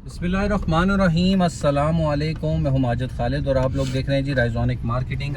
बिस्मिल्लाहिर्रहमानिर्रहीम अस्सलामुअलैकुम। मैं हूं माजिद खालिद और आप लोग देख रहे हैं जी राइजोनिक मार्केटिंग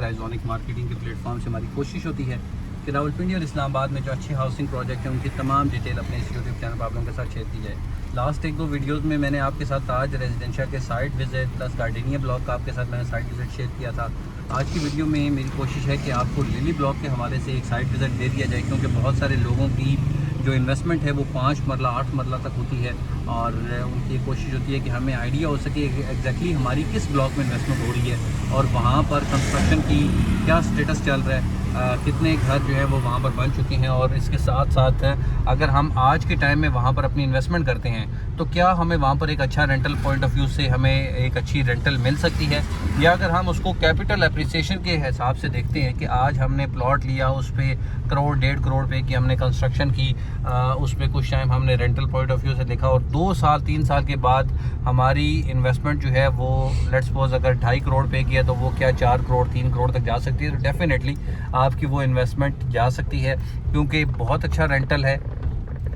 के प्लेटफॉर्म से हमारी कोशिश होती है कि रावलपिंडी और इस्लामाबाद में जो अच्छे हाउसिंग प्रोजेक्ट हैं उनकी तमाम डिटेल अपने इस यूट्यूब चैनल पर आप लोगों के साथ शेयर की जाए। लास्ट एक दो वीडियोज़ में मैंने आपके साथ ताज रेजिडेंशियल के site visit plus gardenia block का आपके साथ मैंने साइट विज़िट शेयर किया था। आज की वीडियो में मेरी कोशिश है कि आपको लिली ब्लॉक के हवाले से एक साइट विज़िट दे दिया जाए, क्योंकि बहुत सारे लोगों की जो इन्वेस्टमेंट है वो 5 मरला 8 मरला तक होती है और उनकी कोशिश होती है कि हमें आइडिया हो सके एग्जैक्टली हमारी किस ब्लॉक में इन्वेस्टमेंट हो रही है और वहाँ पर कंस्ट्रक्शन की क्या स्टेटस चल रहा है, कितने घर जो है वो वहाँ पर बन चुके हैं और इसके साथ साथ अगर हम आज के टाइम में वहाँ पर अपनी इन्वेस्टमेंट करते हैं तो क्या हमें वहाँ पर एक अच्छा रेंटल पॉइंट ऑफ व्यू से हमें एक अच्छी रेंटल मिल सकती है, या अगर हम उसको कैपिटल एप्रिसिएशन के हिसाब से देखते हैं कि आज हमने प्लॉट लिया उस पर करोड़ 1.5 करोड़ पे की हमने कंस्ट्रक्शन की, उस पर कुछ टाइम हमने रेंटल पॉइंट ऑफ व्यू से देखा और 2 साल 3 साल के बाद हमारी इन्वेस्टमेंट जो है वो लेट्स सपोज अगर 2.5 करोड़ पे की है तो वो क्या 4 करोड़ 3 करोड़ तक जा सकती है। तो डेफिनेटली आपकी वो इन्वेस्टमेंट जा सकती है, क्योंकि बहुत अच्छा रेंटल है।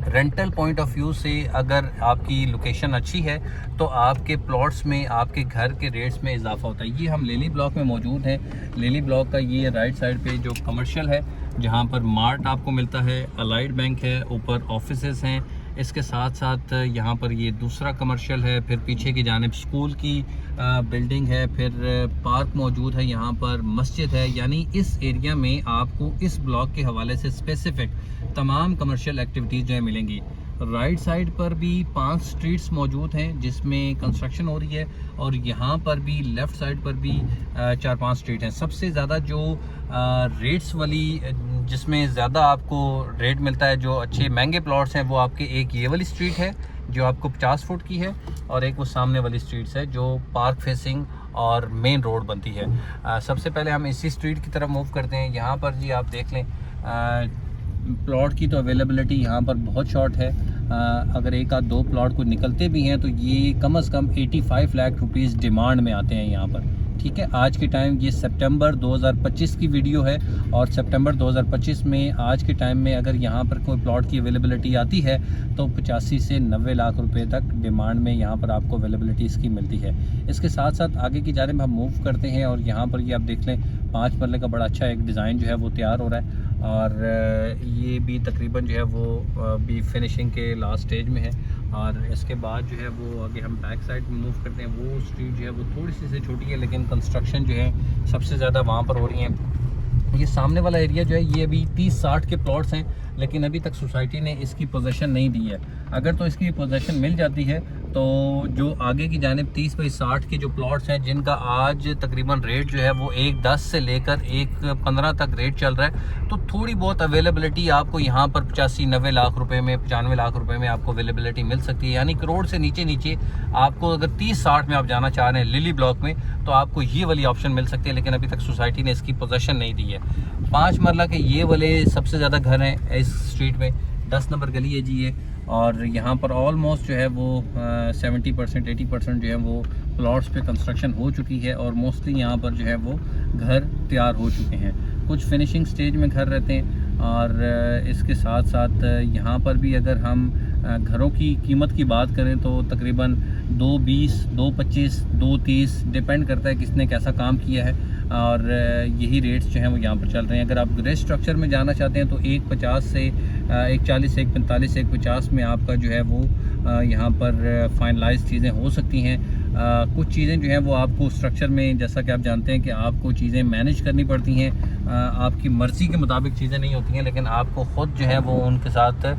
रेंटल पॉइंट ऑफ व्यू से अगर आपकी लोकेशन अच्छी है तो आपके प्लॉट्स में आपके घर के रेट्स में इजाफा होता है। ये हम लिली ब्लॉक में मौजूद हैं। लिली ब्लॉक का ये राइट साइड पे जो कमर्शियल है जहाँ पर मार्ट आपको मिलता है, अलाइड बैंक है, ऊपर ऑफिसेस हैं, इसके साथ साथ यहाँ पर ये दूसरा कमर्शियल है, फिर पीछे की जानिब स्कूल की बिल्डिंग है, फिर पार्क मौजूद है, यहाँ पर मस्जिद है। यानी इस एरिया में आपको इस ब्लॉक के हवाले से स्पेसिफिक तमाम कमर्शियल एक्टिविटीज़ जो है मिलेंगी। राइट साइड पर भी 5 स्ट्रीट्स मौजूद हैं जिसमें कंस्ट्रक्शन हो रही है और यहाँ पर भी लेफ़्ट साइड पर भी 4-5 स्ट्रीट हैं। सबसे ज़्यादा जो रेट्स वाली जिसमें ज़्यादा आपको रेट मिलता है, जो अच्छे महंगे प्लॉट्स हैं, वो आपके एक ये वाली स्ट्रीट है जो आपको 50 फुट की है और एक वो सामने वाली स्ट्रीट्स है जो पार्क फेसिंग और मेन रोड बनती है। सबसे पहले हम इसी स्ट्रीट की तरफ मूव करते हैं। यहाँ पर जी आप देख लें प्लॉट की तो अवेलेबिलिटी यहाँ पर बहुत शॉर्ट है। अगर एक आध 2 प्लॉट को निकलते भी हैं तो ये कम से कम 85 लाख रुपीज़ डिमांड में आते हैं यहाँ पर। ठीक है, आज के टाइम ये सितंबर 2025 की वीडियो है और सितंबर 2025 में आज के टाइम में अगर यहाँ पर कोई प्लॉट की अवेलेबिलिटी आती है तो 85 से 90 लाख रुपए तक डिमांड में यहाँ पर आपको अवेलेबिलिटी इसकी मिलती है। इसके साथ साथ आगे की जानिब हम मूव करते हैं और यहाँ पर ये आप देख लें 5 मरले का बड़ा अच्छा एक डिज़ाइन जो है वो तैयार हो रहा है और ये भी तकरीबन जो है वो भी फिनिशिंग के लास्ट स्टेज में है। और इसके बाद जो है वो आगे हम बैक साइड में मूव करते हैं। वो स्ट्रीट जो है वो थोड़ी सी से छोटी है लेकिन कंस्ट्रक्शन जो है सबसे ज़्यादा वहाँ पर हो रही है। ये सामने वाला एरिया जो है ये अभी 30-60 के प्लॉट्स हैं लेकिन अभी तक सोसाइटी ने इसकी पोजीशन नहीं दी है। अगर तो इसकी पोजीशन मिल जाती है तो जो आगे की जानिब 30 बाई 60 के जो प्लॉट्स हैं जिनका आज तकरीबन रेट जो है वो 1.10 से लेकर 1.15 तक रेट चल रहा है, तो थोड़ी बहुत अवेलेबिलिटी आपको यहाँ पर 85-90 लाख रुपए में 95 लाख रुपए में आपको अवेलेबिलिटी मिल सकती है। यानी करोड़ से नीचे नीचे आपको अगर 30-60 में आप जाना चाह रहे हैं लिली ब्लॉक में तो आपको ये वाली ऑप्शन मिल सकती है, लेकिन अभी तक सोसाइटी ने इसकी पोजीशन नहीं दी है। 5 मरला के ये वाले सबसे ज़्यादा घर हैं इस स्ट्रीट में, 10 नंबर गली है जी ये, और यहाँ पर ऑलमोस्ट जो है वो 70% 80% जो है वो प्लॉट्स पे कंस्ट्रक्शन हो चुकी है और मोस्टली यहाँ पर जो है वो घर तैयार हो चुके हैं। कुछ फिनिशिंग स्टेज में घर रहते हैं और इसके साथ साथ यहाँ पर भी अगर हम घरों की कीमत की बात करें तो तकरीबन 2.20, 2.25, 2.30 डिपेंड करता है किसने कैसा काम किया है और यही रेट्स जो हैं वो यहाँ पर चल रहे हैं। अगर आप ग्रे स्ट्रक्चर में जाना चाहते हैं तो 1.50 से 1.40, 1.45, 1.50 में आपका जो है वो यहाँ पर फाइनलाइज चीज़ें हो सकती हैं। कुछ चीज़ें जो हैं वो आपको स्ट्रक्चर में, जैसा कि आप जानते हैं कि आपको चीज़ें मैनेज करनी पड़ती हैं, आपकी मर्ज़ी के मुताबिक चीज़ें नहीं होती हैं, लेकिन आपको ख़ुद जो है वो उनके साथ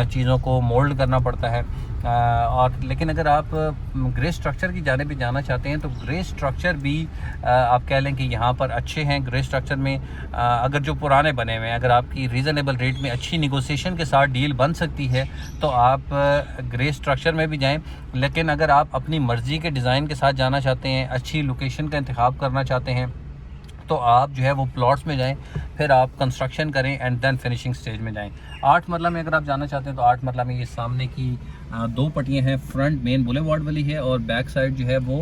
चीज़ों को मोल्ड करना पड़ता है। और लेकिन अगर आप ग्रे स्ट्रक्चर की जाने भी जाना चाहते हैं तो ग्रे स्ट्रक्चर भी आप कह लें कि यहाँ पर अच्छे हैं। ग्रे स्ट्रक्चर में अगर जो पुराने बने हुए हैं, अगर आपकी रीज़नेबल रेट में अच्छी निगोशिएशन के साथ डील बन सकती है तो आप ग्रे स्ट्रक्चर में भी जाएं। लेकिन अगर आप अपनी मर्ज़ी के डिज़ाइन के साथ जाना चाहते हैं, अच्छी लोकेशन का इंतखाब करना चाहते हैं तो आप जो है वो प्लॉट्स में जाएं, फिर आप कंस्ट्रक्शन करें एंड देन फिनिशिंग स्टेज में जाएं। 8 मरला में अगर आप जाना चाहते हैं तो 8 मरला में ये सामने की 2 पट्टियाँ हैं, फ्रंट मेन बुलेवार्ड वाली है और बैक साइड जो है वो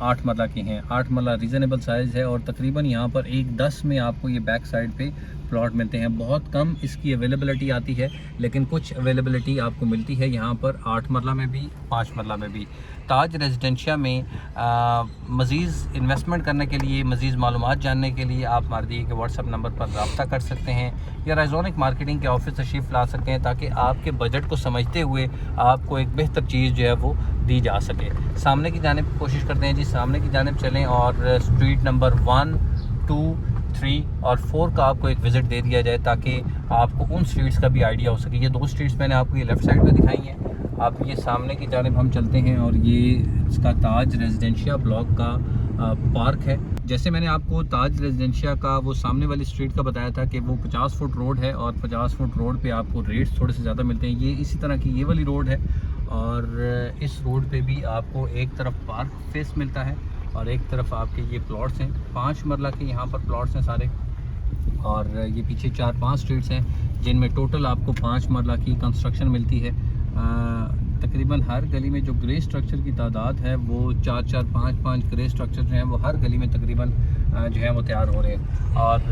8 मरला की हैं। 8 मरला रीज़नेबल साइज़ है और तकरीबन यहाँ पर 1.10 में आपको ये बैक साइड पे प्लॉट मिलते हैं। बहुत कम इसकी अवेलेबिलिटी आती है, लेकिन कुछ अवेलेबिलिटी आपको मिलती है यहाँ पर 8 मरला में भी, 5 मरला में भी। ताज रेजिडेंशिया में मज़ीद इन्वेस्टमेंट करने के लिए, मज़ीद मालूमात जानने के लिए आप हमारे दिए के व्हाट्सअप नंबर पर रब्ता कर सकते हैं या राइजोनिक मार्केटिंग के ऑफिस तशरीफ़ ला सकते हैं, ताकि आपके बजट को समझते हुए आपको एक बेहतर चीज़ जो है वो दी जा सके। सामने की जानिब कोशिश करते हैं जी, सामने की जानिब चलें और स्ट्रीट नंबर 1, 2, 3 और 4 का आपको एक विज़िट दे दिया जाए, ताकि आपको उन स्ट्रीट्स का भी आइडिया हो सके। ये 2 स्ट्रीट्स मैंने आपको ये लेफ़्ट साइड में दिखाई हैं। आप ये सामने की जानिब हम चलते हैं और ये इसका ताज रेजिडेंशिया ब्लॉक का पार्क है। जैसे मैंने आपको ताज रेजिडेंशिया का वो सामने वाली स्ट्रीट का बताया था कि वो 50 फुट रोड है और 50 फुट रोड पे आपको रेट्स थोड़े से ज़्यादा मिलते हैं। ये इसी तरह की ये वाली रोड है और इस रोड पे भी आपको एक तरफ पार्क फेस मिलता है और एक तरफ आपके ये प्लॉट्स हैं। 5 मरला के यहाँ पर प्लॉट्स हैं सारे, और ये पीछे 4-5 स्ट्रीट्स हैं जिनमें टोटल आपको 5 मरला की कंस्ट्रक्शन मिलती है। तकरीबन हर गली में जो ग्रे स्ट्रक्चर की तादाद है वो 4-4, 5-5 ग्रे स्ट्रक्चर जो हैं वो हर गली में तकरीबन जो है वो तैयार हो रहे हैं। और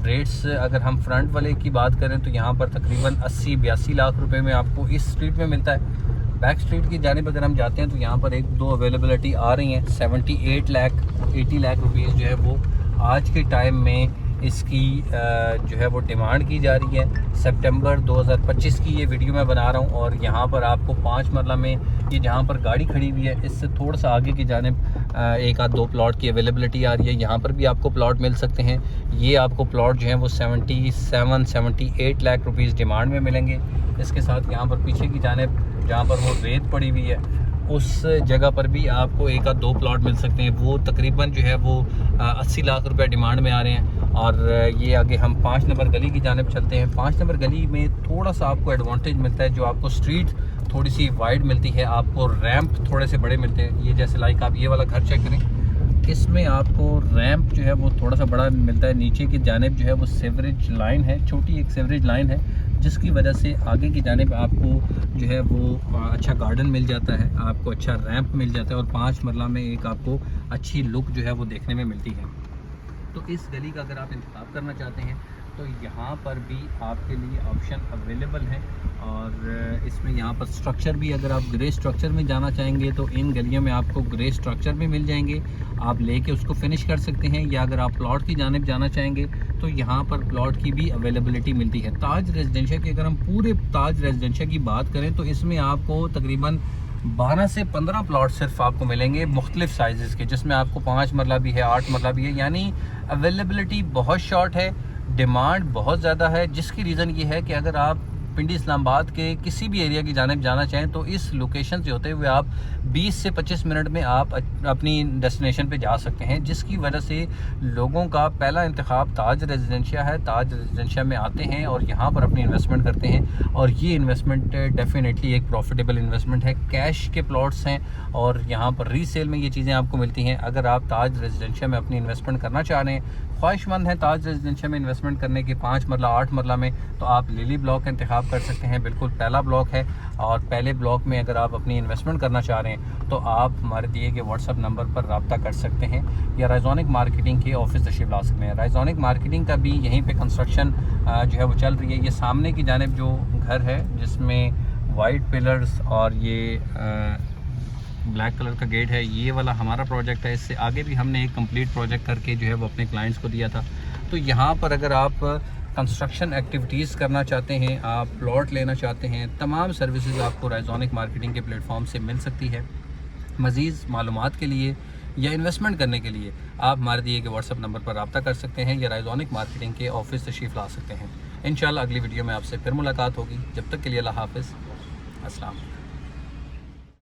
रेट्स अगर हम फ्रंट वाले की बात करें तो यहाँ पर तकरीबन 80-82 लाख रुपए में आपको इस स्ट्रीट में मिलता है। बैक स्ट्रीट की जानिब अगर हम जाते हैं तो यहाँ पर 1-2 अवेलेबिलिटी आ रही हैं। 78 लाख 80 लाख रुपीज़ जो है वो आज के टाइम में इसकी जो है वो डिमांड की जा रही है। सितंबर 2025 की ये वीडियो मैं बना रहा हूँ और यहाँ पर आपको 5 मरला में ये जहाँ पर गाड़ी खड़ी हुई है इससे थोड़ा सा आगे की जानिब 1-2 प्लॉट की अवेलेबिलिटी आ रही है। यहाँ पर भी आपको प्लॉट मिल सकते हैं। ये आपको प्लॉट जो है वो 77-78 लाख रुपीज़ डिमांड में मिलेंगे। इसके साथ यहाँ पर पीछे की जानिब जहाँ पर वो रेत पड़ी हुई है उस जगह पर भी आपको 1-2 प्लॉट मिल सकते हैं। वो तकरीबन जो है वो 80 लाख रुपए डिमांड में आ रहे हैं। और ये आगे हम 5 नंबर गली की जानिब चलते हैं। 5 नंबर गली में थोड़ा सा आपको एडवांटेज मिलता है, जो आपको स्ट्रीट थोड़ी सी वाइड मिलती है, आपको रैंप थोड़े से बड़े मिलते हैं। ये जैसे लाइक आप ये वाला घर चेक करें, इसमें आपको रैंप जो है वो थोड़ा सा बड़ा मिलता है। नीचे की जानिब जो है वो सीवरेज लाइन है, छोटी एक सीवरेज लाइन है, जिसकी वजह से आगे की जानिब आपको जो है वो अच्छा गार्डन मिल जाता है, आपको अच्छा रैंप मिल जाता है और 5 मरला में एक आपको अच्छी लुक जो है वो देखने में मिलती है। तो इस गली का अगर आप इंतखाब करना चाहते हैं तो यहाँ पर भी आपके लिए ऑप्शन अवेलेबल है। और इसमें यहाँ पर स्ट्रक्चर भी, अगर आप ग्रे स्ट्रक्चर में जाना चाहेंगे तो इन गलियों में आपको ग्रे स्ट्रक्चर भी मिल जाएंगे, आप लेके उसको फिनिश कर सकते हैं। या अगर आप प्लॉट की जानिब जाना चाहेंगे तो यहाँ पर प्लॉट की भी अवेलेबिलिटी मिलती है। ताज रेजिडेंशिया की अगर हम पूरे ताज रेजिडेंशिया की बात करें तो इसमें आपको तकरीबन 12 से 15 प्लॉट सिर्फ आपको मिलेंगे मुख्तलिफ साइज़ के, जिसमें आपको 5 मरला भी है, 8 मरला भी है। यानी अवेलेबिलिटी बहुत शॉर्ट है, डिमांड बहुत ज़्यादा है, जिसकी रीज़न ये है कि अगर आप पिंडी इस्लामाबाद के किसी भी एरिया की जानिब जाना चाहें तो इस लोकेशन से होते हुए आप 20 से 25 मिनट में आप अपनी डेस्टिनेशन पे जा सकते हैं, जिसकी वजह से लोगों का पहला इंतखाब ताज रेजिडेंशिया है। ताज रेजिडेंशिया में आते हैं और यहाँ पर अपनी इन्वेस्टमेंट करते हैं और ये इन्वेस्टमेंट डेफिनेटली एक प्रॉफिटेबल इन्वेस्टमेंट है। कैश के प्लॉट्स हैं और यहाँ पर रीसेल में ये चीज़ें आपको मिलती हैं। अगर आप ताज रेजिडेंशिया में अपनी इन्वेस्टमेंट करना चाह रहे हैं, ख्वाहिशमंद हैं ताज रेजिडेंशिया में इन्वेस्टमेंट करने के 5 मरला 8 मरला में, तो आप लिली ब्लॉक का इंतखाब कर सकते हैं। बिल्कुल पहला ब्लॉक है और पहले ब्लॉक में अगर आप अपनी इन्वेस्टमेंट करना चाह रहे हैं तो आप हमारे दिए गए व्हाट्सअप नंबर पर रब्ता कर सकते हैं या राइजोनिक मार्केटिंग के ऑफिस तशरीफ ला सकते हैं। राइजोनिक मार्केटिंग का भी यहीं पे कंस्ट्रक्शन जो है वो चल रही है। ये सामने की जानिब जो घर है जिसमें वाइट पिलर्स और ये ब्लैक कलर का गेट है, ये वाला हमारा प्रोजेक्ट है। इससे आगे भी हमने एक कंप्लीट प्रोजेक्ट करके जो है वो अपने क्लाइंट्स को दिया था। तो यहाँ पर अगर आप कंस्ट्रक्शन एक्टिविटीज़ करना चाहते हैं, आप प्लॉट लेना चाहते हैं, तमाम सर्विसेज आपको राइजोनिक मार्केटिंग के प्लेटफॉर्म से मिल सकती है। मज़ीद मालूमात के लिए या इन्वेस्टमेंट करने के लिए आप हमारे दिए गए व्हाट्सअप नंबर पर रब्ता कर सकते हैं या राइजोनिक मार्केटिंग के ऑफिस तशरीफ़ ला सकते हैं। इंशाल्लाह अगली वीडियो में आपसे फिर मुलाकात होगी। जब तक के लिए अल्लाह हाफ़िज़, अस्सलाम।